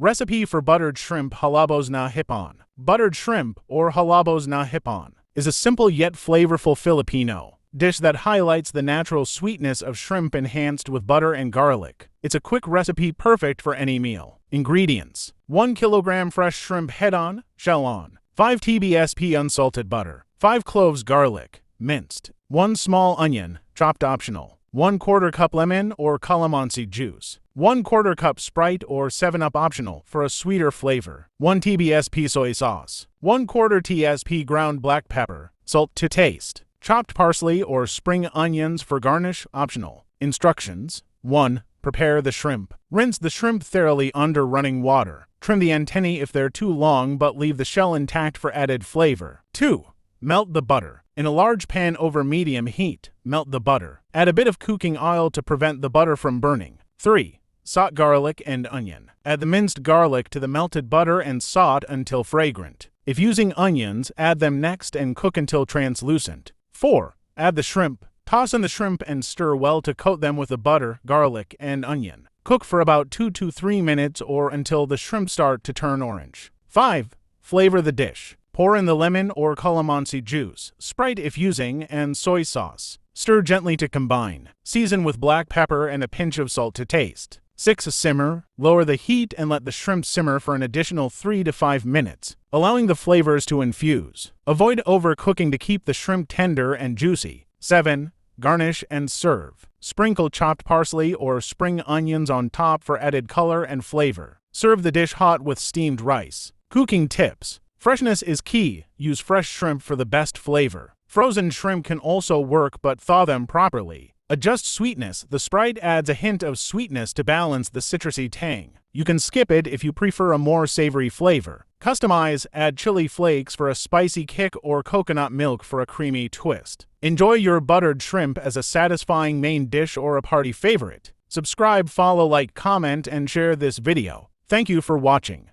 Recipe for buttered shrimp Halabos na Hipon. Buttered shrimp, or Halabos na Hipon, is a simple yet flavorful Filipino dish that highlights the natural sweetness of shrimp enhanced with butter and garlic. It's a quick recipe perfect for any meal. Ingredients: 1 kilogram fresh shrimp head-on, shell-on, 5 tbsp unsalted butter, 5 cloves garlic, minced, 1 small onion, chopped optional, 1/4 cup lemon or calamansi juice, 1/4 cup Sprite or 7-Up optional for a sweeter flavor, 1 tbsp soy sauce, 1/4 tsp ground black pepper, salt to taste, chopped parsley or spring onions for garnish optional. Instructions: 1. Prepare the shrimp. Rinse the shrimp thoroughly under running water. Trim the antennae if they're too long but leave the shell intact for added flavor. 2. Melt the butter. In a large pan over medium heat, melt the butter. Add a bit of cooking oil to prevent the butter from burning. 3. Saute garlic and onion. Add the minced garlic to the melted butter and saute until fragrant. If using onions, add them next and cook until translucent. 4. Add the shrimp. Toss in the shrimp and stir well to coat them with the butter, garlic, and onion. Cook for about 2 to 3 minutes or until the shrimp start to turn orange. 5. Flavor the dish. Pour in the lemon or calamansi juice, Sprite if using, and soy sauce. Stir gently to combine. Season with black pepper and a pinch of salt to taste. 6. Simmer. Lower the heat and let the shrimp simmer for an additional 3 to 5 minutes, allowing the flavors to infuse. Avoid overcooking to keep the shrimp tender and juicy. 7. Garnish and serve. Sprinkle chopped parsley or spring onions on top for added color and flavor. Serve the dish hot with steamed rice. Cooking tips: freshness is key. Use fresh shrimp for the best flavor. Frozen shrimp can also work, but thaw them properly. Adjust sweetness. The Sprite adds a hint of sweetness to balance the citrusy tang. You can skip it if you prefer a more savory flavor. Customize. Add chili flakes for a spicy kick or coconut milk for a creamy twist. Enjoy your buttered shrimp as a satisfying main dish or a party favorite. Subscribe, follow, like, comment, and share this video. Thank you for watching.